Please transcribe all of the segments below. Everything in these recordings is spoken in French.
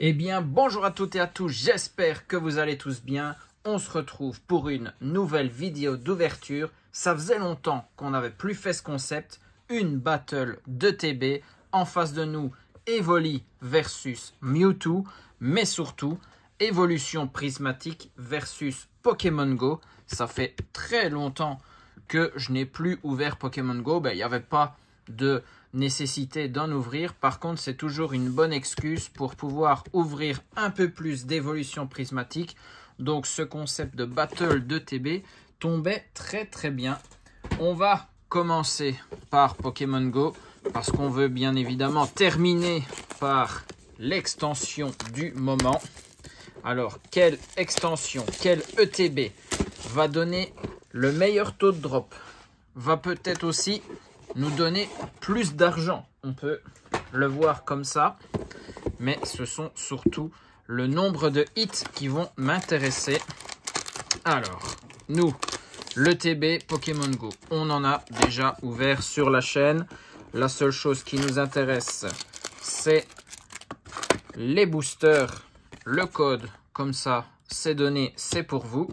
Eh bien, bonjour à toutes et à tous, j'espère que vous allez tous bien. On se retrouve pour une nouvelle vidéo d'ouverture. Ça faisait longtemps qu'on n'avait plus fait ce concept. Une battle de TB. En face de nous, Evoli versus Mewtwo. Mais surtout, évolution prismatique versus Pokémon Go. Ça fait très longtemps que je n'ai plus ouvert Pokémon Go. Il n'y avait pas de nécessité d'en ouvrir. Par contre, c'est toujours une bonne excuse pour pouvoir ouvrir un peu plus d'évolution prismatique. Donc, ce concept de battle de TB tombait très bien. On va commencer par Pokémon Go parce qu'on veut bien évidemment terminer par l'extension du moment. Alors, quelle extension, quel ETB va donner le meilleur taux de drop? Va peut-être aussi nous donner plus d'argent. On peut le voir comme ça. Mais ce sont surtout le nombre de hits qui vont m'intéresser. Alors, nous, le TB Pokémon Go, on en a déjà ouvert sur la chaîne. La seule chose qui nous intéresse, c'est les boosters. Le code, comme ça, c'est donné, c'est pour vous.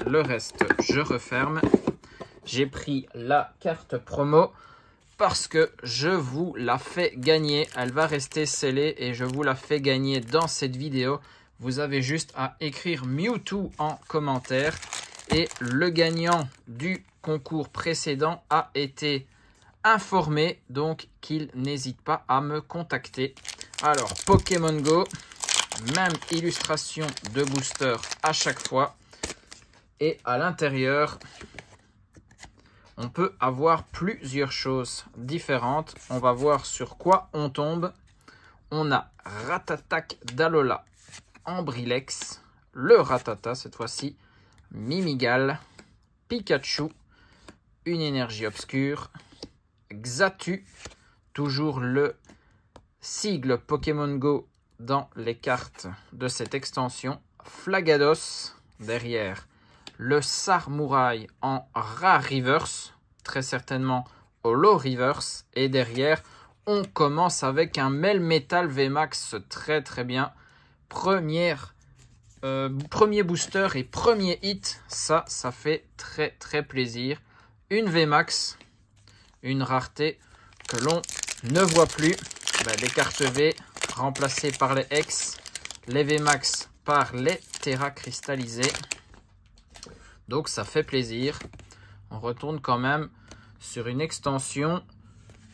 Le reste, je referme. J'ai pris la carte promo parce que je vous la fais gagner. Elle va rester scellée et je vous la fais gagner dans cette vidéo. Vous avez juste à écrire Mewtwo en commentaire. Et le gagnant du concours précédent a été informé. Donc qu'il n'hésite pas à me contacter. Alors Pokémon Go, même illustration de booster à chaque fois. Et à l'intérieur, on peut avoir plusieurs choses différentes. On va voir sur quoi on tombe. On a Ratatak d'Alola en Brilex. Le Ratata cette fois-ci. Mimigal. Pikachu. Une énergie obscure. Xatu. Toujours le sigle Pokémon Go dans les cartes de cette extension. Flagados. Derrière. Le Sarmouraï en Rare Reverse, très certainement Holo Reverse. Et derrière, on commence avec un Melmetal VMAX très bien. Premier booster et premier hit, ça fait très plaisir. Une VMAX, une rareté que l'on ne voit plus. Les cartes V remplacées par les X, les VMAX par les Terra cristallisés. Donc ça fait plaisir. On retourne quand même sur une extension.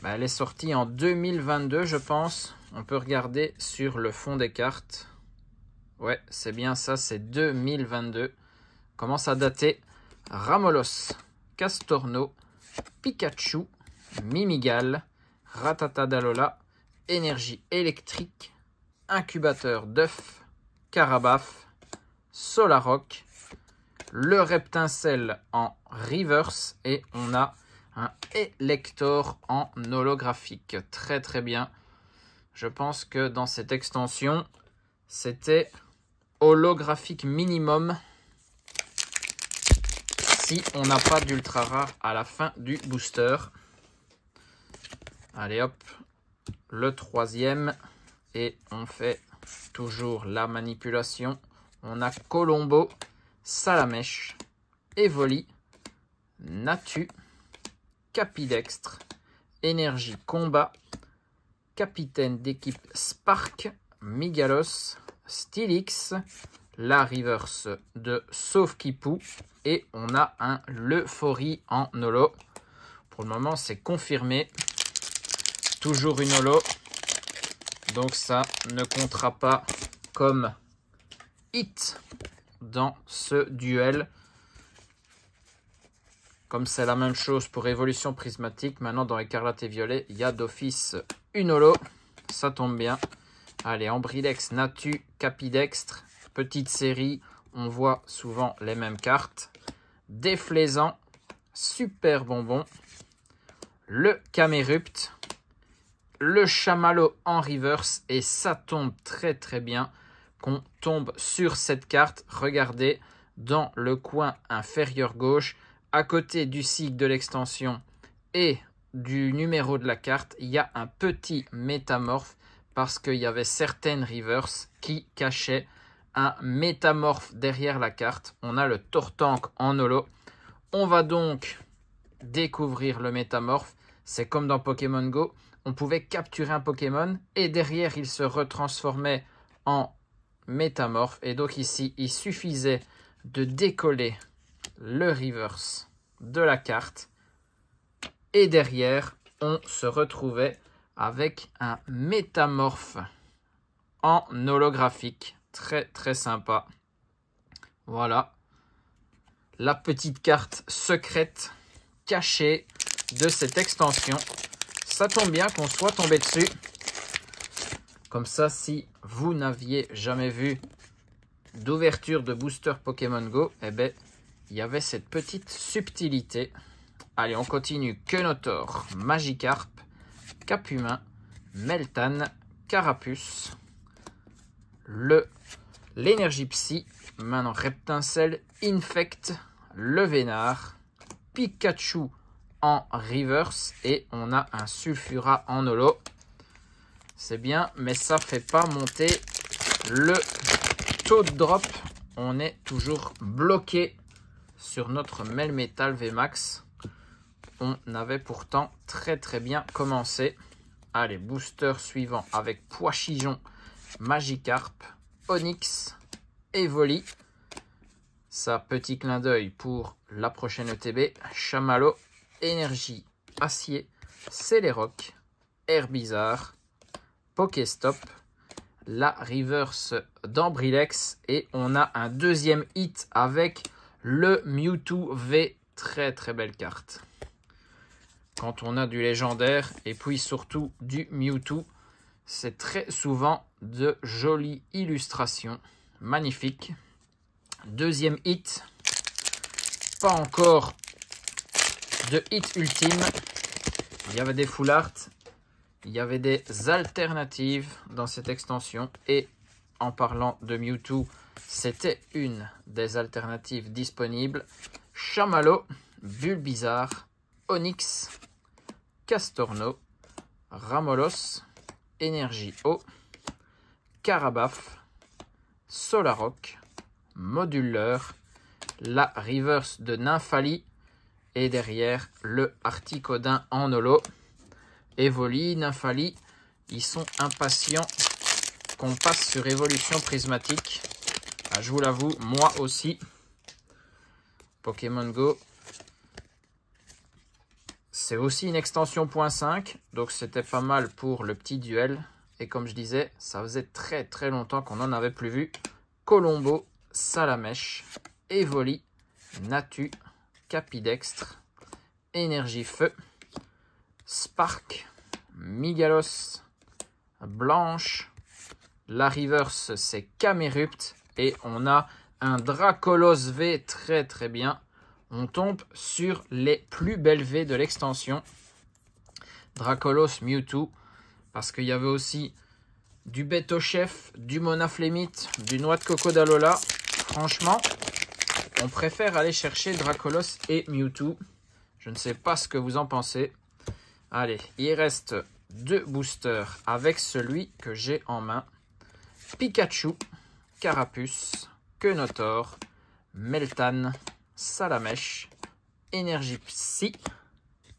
Elle est sortie en 2022 je pense. On peut regarder sur le fond des cartes. Ouais, c'est bien ça, c'est 2022. Commence à dater. Ramolos, Castorno, Pikachu, Mimigal, Ratata d'Alola, énergie électrique, incubateur d'œuf, Carabaf, Solarock, le Reptincelle en reverse et on a un Elector en holographique. Très bien. Je pense que dans cette extension, c'était holographique minimum si on n'a pas d'ultra rare à la fin du booster. Allez hop, le troisième et on fait toujours la manipulation. On a Colombo, Salamèche, Evoli, Natu, Capidextre, Énergie Combat, Capitaine d'équipe Spark, Migalos, Stylix, la reverse de Sauf-Kipou et on a un Leuphorie en holo. Pour le moment, c'est confirmé. Toujours une holo. Donc ça ne comptera pas comme hit dans ce duel. Comme c'est la même chose pour évolution prismatique, maintenant dans Écarlate et Violet, il y a d'office une holo. Ça tombe bien. Allez, en Brilex, Natu, Capidextre, petite série, on voit souvent les mêmes cartes. Déflaisant, Super Bonbon, le Camerupt, le Chamallow en reverse et ça tombe très bien qu'on tombe sur cette carte. Regardez, dans le coin inférieur gauche, à côté du sigle de l'extension et du numéro de la carte, il y a un petit métamorphe parce qu'il y avait certaines reverses qui cachait un métamorphe derrière la carte. On a le Tortank en holo. On va donc découvrir le métamorphe. C'est comme dans Pokémon Go. On pouvait capturer un Pokémon et derrière, il se retransformait en métamorphe. Et donc ici, il suffisait de décoller le reverse de la carte. Et derrière, on se retrouvait avec un métamorphe en holographique. Très très sympa. Voilà. La petite carte secrète cachée de cette extension. Ça tombe bien qu'on soit tombé dessus. Comme ça, si vous n'aviez jamais vu d'ouverture de booster Pokémon Go, eh ben, il y avait cette petite subtilité. Allez, on continue. Quenotor, Magikarp, Capumin, Meltan, Carapuce, l'énergie psy, maintenant Reptincelle, Infect, le Vénard, Pikachu en reverse et on a un Sulfura en holo. C'est bien, mais ça fait pas monter le taux de drop. On est toujours bloqué sur notre Melmetal VMAX. On avait pourtant très très bien commencé. Allez, booster suivant avec Poichijon, Magikarp, Onix, Evoli. Ça, petit clin d'œil pour la prochaine ETB. Chamallow, Énergie, Acier, Célèroc, Herbizarre, Pokéstop, la reverse d'Ambrilex. Et on a un deuxième hit avec le Mewtwo V. Très très belle carte. Quand on a du légendaire et puis surtout du Mewtwo, c'est très souvent de jolies illustrations. Magnifique. Deuxième hit. Pas encore de hit ultime. Il y avait des full art. Il y avait des alternatives dans cette extension. Et en parlant de Mewtwo, c'était une des alternatives disponibles. Chamallow, Bulbizarre, Onix, Castorno, Ramolos, Énergie Eau, Carabaf, Solaroc, Moduleur, la reverse de Nymphali et derrière le Articodin en holo. Evoli, Nymphali, ils sont impatients qu'on passe sur évolution prismatique. Ah, je vous l'avoue, moi aussi. Pokémon Go, c'est aussi une extension .5, donc c'était pas mal pour le petit duel. Et comme je disais, ça faisait très très longtemps qu'on n'en avait plus vu. Colombo, Salamèche, Evoli, Natu, Capidextre, Énergie Feu, Spark, Migalos, Blanche. La reverse, c'est Camerupt. Et on a un Dracolos V très très bien. On tombe sur les plus belles V de l'extension. Dracolos Mewtwo. Parce qu'il y avait aussi du Betochef, du Monaflémite, du Noix de Coco d'Alola. Franchement, on préfère aller chercher Dracolos et Mewtwo. Je ne sais pas ce que vous en pensez. Allez, il reste 2 boosters avec celui que j'ai en main. Pikachu, Carapuce, Quenotor, Meltan, Salamèche, Énergie Psy,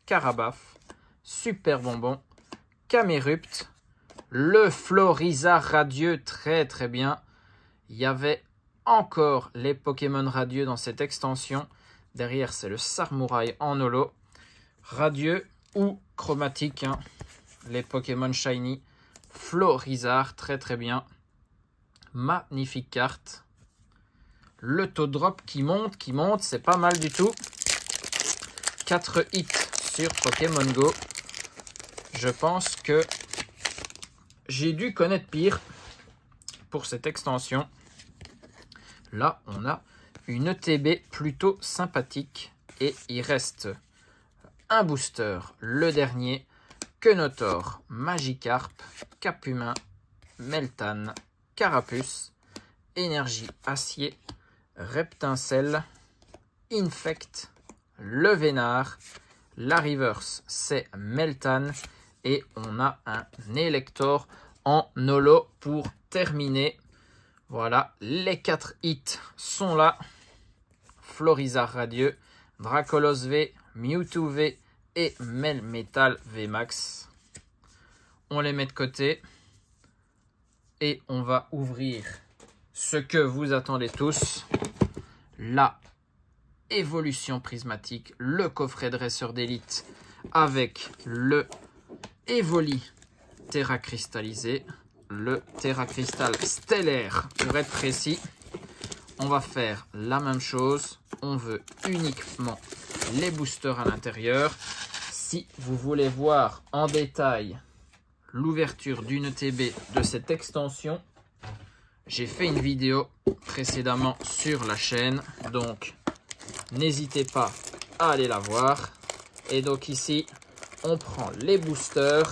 Carabaf, Super Bonbon, Camerupt, le Florizard radieux, très très bien. Il y avait encore les Pokémon radieux dans cette extension. Derrière, c'est le Sarmouraï en holo. Radieux ou chromatique, hein. Les Pokémon Shiny. Florizard, très très bien. Magnifique carte. Le taux de drop qui monte, c'est pas mal du tout. 4 hits sur Pokémon Go. Je pense que j'ai dû connaître pire pour cette extension. Là, on a une ETB plutôt sympathique. Et il reste un booster, le dernier. Quenotor, Magikarp, Capumin, Meltan, Carapuce, Énergie Acier, Reptincelle, Infect, le Vénard. La reverse, c'est Meltan. Et on a un Elector en holo pour terminer. Voilà, les 4 hits sont là. Florizarre Radieux, Dracolos V, Mewtwo V et Melmetal V Max. On les met de côté. Et on va ouvrir ce que vous attendez tous. La évolution prismatique, le coffret dresseur d'élite avec le Evoli Terra cristallisé, le Terra Cristal stellaire pour être précis. On va faire la même chose. On veut uniquement les boosters à l'intérieur. Si vous voulez voir en détail l'ouverture d'une TB de cette extension, j'ai fait une vidéo précédemment sur la chaîne. Donc, n'hésitez pas à aller la voir. Et donc ici, on prend les boosters.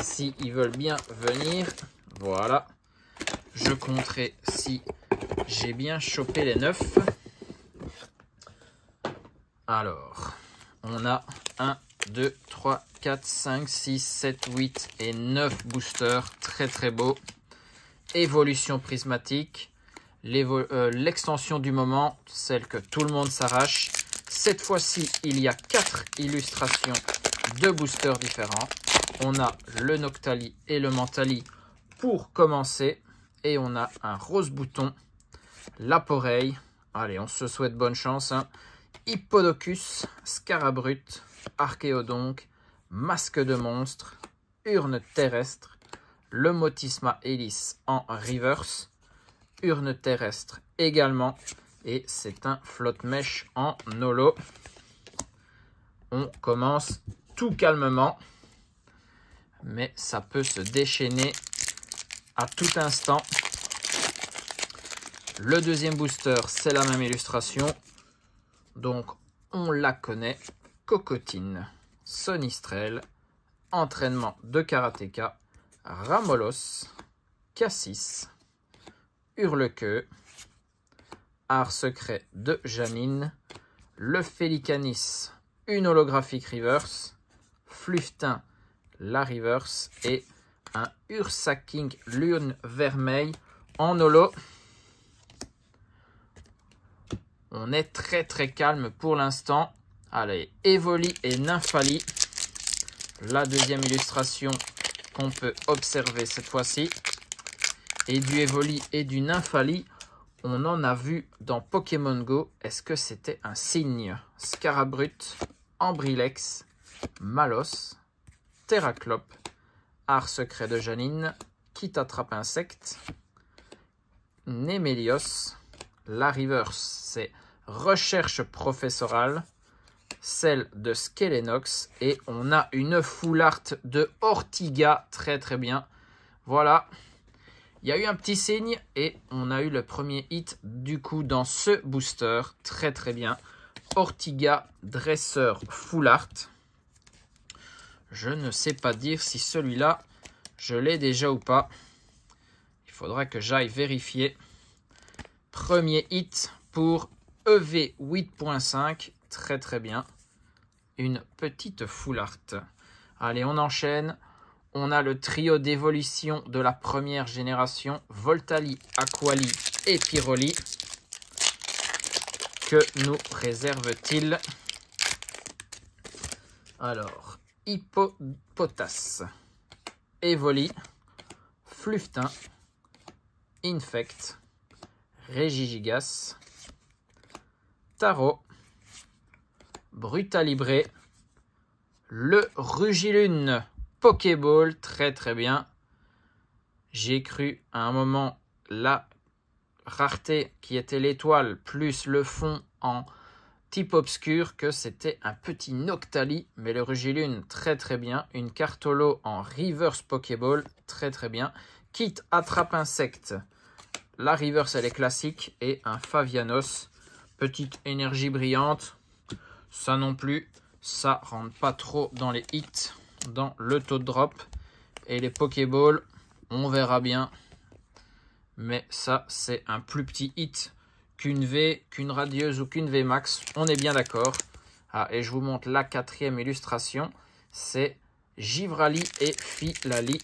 S'ils veulent bien venir, voilà. Je compterai si j'ai bien chopé les 9. Alors, on a 1, 2, 3, 4, 5, 6, 7, 8 et 9 boosters. Très très beau. Évolution prismatique. L'extension du moment, celle que tout le monde s'arrache. Cette fois-ci, il y a 4 illustrations de boosters différents. On a le Noctali et le Mentali pour commencer. Et on a un rose bouton, Laporeille. Allez, on se souhaite bonne chance. Hein. Hippodocus, Scarabrut, Archéodonque, Masque de monstre, Urne terrestre, le Motisma Hélice en reverse, Urne terrestre également. Et c'est un flotte mèche en holo. On commence tout calmement. Mais ça peut se déchaîner à tout instant. Le deuxième booster, c'est la même illustration. Donc, on la connaît. Cocotine, Sonistrel, Entraînement de Karateka, Ramolos, Cassis, Hurlequeux, Art secret de Janine, le Félicanis, une holographique reverse, Fluftin, la reverse et un Ursaking Lune Vermeil en holo. On est très très calme pour l'instant. Allez, Evoli et Nymphali. La deuxième illustration qu'on peut observer cette fois-ci. Et du Evoli et du Nymphali, on en a vu dans Pokémon Go. Est-ce que c'était un signe? Scarabrut, Ambrilex, Malos, Terraclope, Art secret de Janine, qui t'attrape insecte, Némélios, la reverse, c'est recherche professorale, celle de Skelenox, et on a une full art de Ortiga, très très bien. Voilà, il y a eu un petit signe et on a eu le premier hit du coup dans ce booster, très très bien. Ortiga dresseur full art. Je ne sais pas dire si celui-là, je l'ai déjà ou pas. Il faudra que j'aille vérifier. Premier hit pour EV 8.5. Très très bien. Une petite full art. Allez, on enchaîne. On a le trio d'évolution de la première génération. Voltali, Aquali et Pyroli. Que nous réserve-t-il? Alors, Hippopotas, Evoli, Fluftin, Infect, Regigigas, Taro, Brutalibré, le Rugilune Pokéball, très très bien. J'ai cru à un moment la rareté qui était l'étoile plus le fond en type obscur que c'était un petit Noctali, mais le Rugilune très très bien. Une carte holo en reverse Pokéball, très très bien. Kit attrape insecte, la reverse elle est classique, et un Favianos, petite énergie brillante. Ça non plus, ça rentre pas trop dans les hits, dans le taux de drop. Et les Pokéballs, on verra bien. Mais ça, c'est un plus petit hit qu'une V, qu'une radieuse ou qu'une V max. On est bien d'accord. Ah, et je vous montre la quatrième illustration. C'est Givrali et Filali.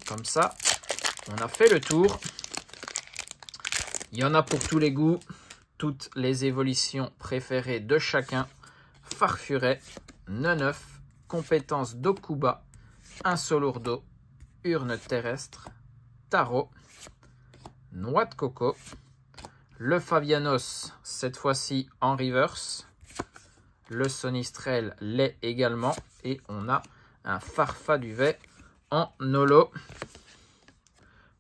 Comme ça, on a fait le tour. Il y en a pour tous les goûts, toutes les évolutions préférées de chacun. Farfuret, Neneuf, compétence d'Okuba, Insolourdo, urne terrestre, tarot, noix de coco, le Fabianos, cette fois-ci en reverse, le Sonistrel l'est également, et on a un Farfaduvet en holo.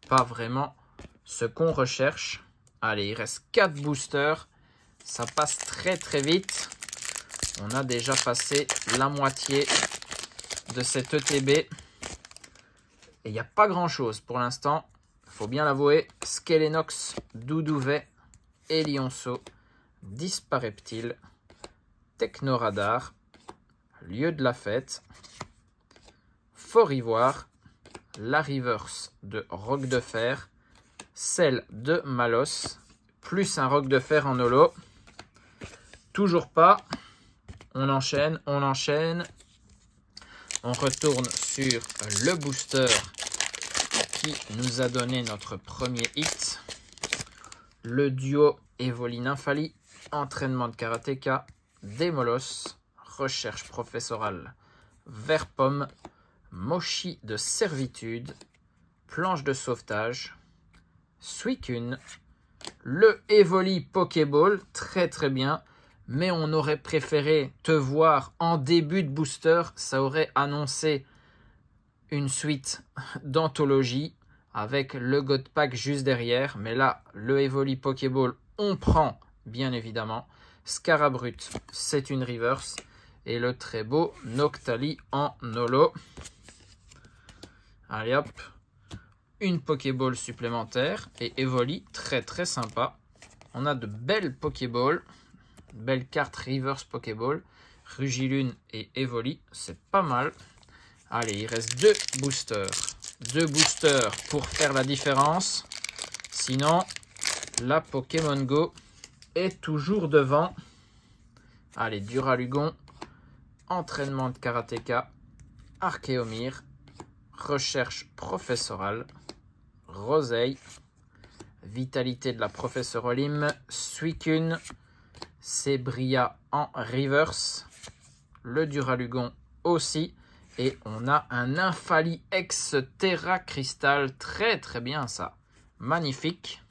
Pas vraiment ce qu'on recherche. Allez, il reste 4 boosters, ça passe très très vite. On a déjà passé la moitié de cet ETB. Et il n'y a pas grand chose pour l'instant. Il faut bien l'avouer. Skelenox, Doudouvet, Elionceau, Dispareptile, Technoradar, Lieu de la fête, Fort Ivoire, la reverse de Roc de Fer, celle de Malos, plus un Roc de Fer en holo. Toujours pas. On enchaîne, on enchaîne. On retourne sur le booster qui nous a donné notre premier hit. Le duo Evoli Nymphali, entraînement de karatéka, Démolos, recherche professorale, Vert-Pomme, Mochi de servitude, planche de sauvetage, Suicune, le Evoli Pokéball, très très bien. Mais on aurait préféré te voir en début de booster. Ça aurait annoncé une suite d'anthologie avec le God Pack juste derrière. Mais là, le Evoli Pokéball, on prend, bien évidemment. Scarabrut, c'est une reverse. Et le très beau Noctali en holo. Allez hop, une Pokéball supplémentaire. Et Evoli, très très sympa. On a de belles Pokéballs. Belle carte reverse Pokéball, Rugilune et Evoli, c'est pas mal. Allez, il reste 2 boosters. 2 boosters pour faire la différence. Sinon, la Pokémon Go est toujours devant. Allez, Duralugon, entraînement de karatéka, Archéomir, recherche professorale, Roseille, vitalité de la professeure Olim, Suicune, c'est Bria en reverse, le Duralugon aussi, et on a un Nymphali ex Terra Crystal, très très bien ça, magnifique.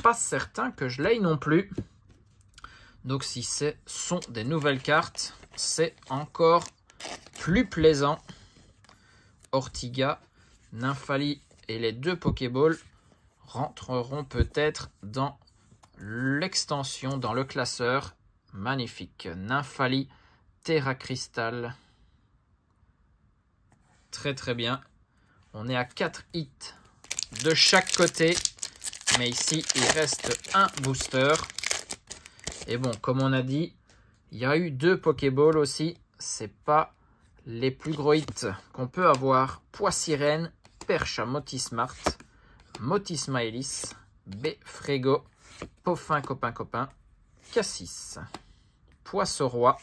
Pas certain que je l'aille non plus, donc si ce sont des nouvelles cartes, c'est encore plus plaisant. Ortiga, Nymphali et les 2 Pokéballs rentreront peut-être dans l'extension, dans le classeur. Magnifique. Nymphali, Terra Crystal. Très très bien. On est à 4 hits de chaque côté. Mais ici, il reste un booster. Et bon, comme on a dit, il y a eu 2 Pokéballs aussi. C'est pas les plus gros hits qu'on peut avoir. Poissirène, Percha Motismart, Motismaelis, Bfrego, Poffin copain, Cassis, Poisson-Roi.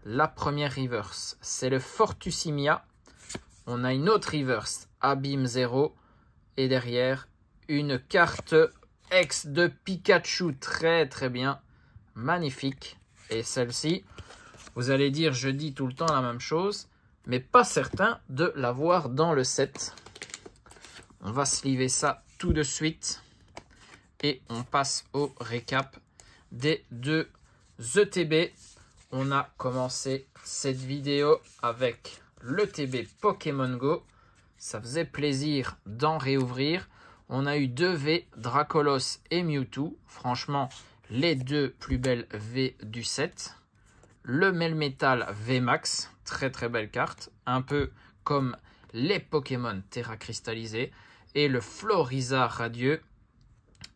La première reverse, c'est le Fortusimia. On a une autre reverse, Abîme 0. Et derrière, une carte ex de Pikachu. Très très bien. Magnifique. Et celle-ci, vous allez dire, je dis tout le temps la même chose, mais pas certain de l'avoir dans le set. On va sliver ça tout de suite. Et on passe au récap des 2 ETB. On a commencé cette vidéo avec l'ETB Pokémon Go. Ça faisait plaisir d'en réouvrir. On a eu 2 V, Dracolos et Mewtwo. Franchement, les 2 plus belles V du set. Le Melmetal VMAX, très très belle carte. Un peu comme les Pokémon Terra cristallisés. Et le Floriza Radieux,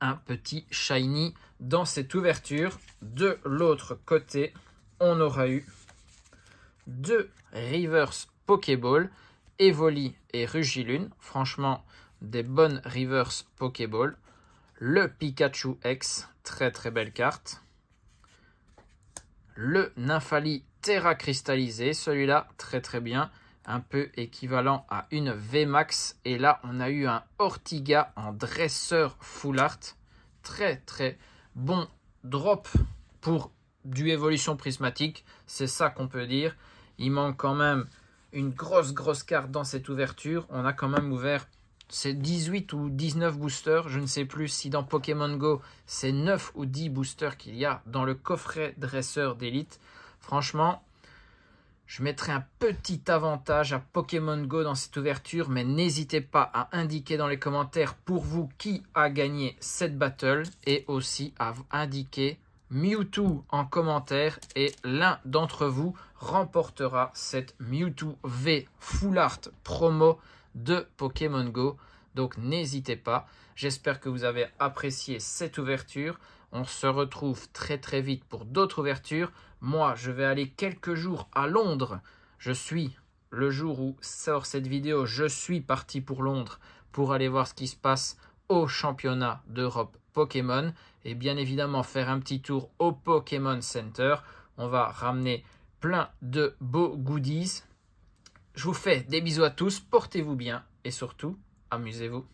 un petit shiny dans cette ouverture. De l'autre côté, on aura eu 2 reverse Pokéball, Evoli et Rugilune. Franchement, des bonnes reverse Pokéball. Le Pikachu X, très très belle carte. Le Nymphali Terra cristallisé, celui-là très très bien. un peu équivalent à une VMAX. Et là, on a eu un Ortiga en dresseur full art. Très très bon drop pour du évolution prismatique. C'est ça qu'on peut dire. Il manque quand même une grosse carte dans cette ouverture. On a quand même ouvert, c'est 18 ou 19 boosters. Je ne sais plus si dans Pokémon Go, c'est 9 ou 10 boosters qu'il y a dans le coffret dresseur d'élite. Franchement, je mettrai un petit avantage à Pokémon Go dans cette ouverture, mais n'hésitez pas à indiquer dans les commentaires pour vous qui a gagné cette battle et aussi à indiquer Mewtwo en commentaire et l'un d'entre vous remportera cette Mewtwo V Full Art promo de Pokémon Go. Donc n'hésitez pas. J'espère que vous avez apprécié cette ouverture. On se retrouve très vite pour d'autres ouvertures. Moi, je vais aller quelques jours à Londres. Le jour où sort cette vidéo, je suis parti pour Londres pour aller voir ce qui se passe au championnat d'Europe Pokémon. Et bien évidemment, faire un petit tour au Pokémon Center. On va ramener plein de beaux goodies. Je vous fais des bisous à tous, portez-vous bien et surtout, amusez-vous.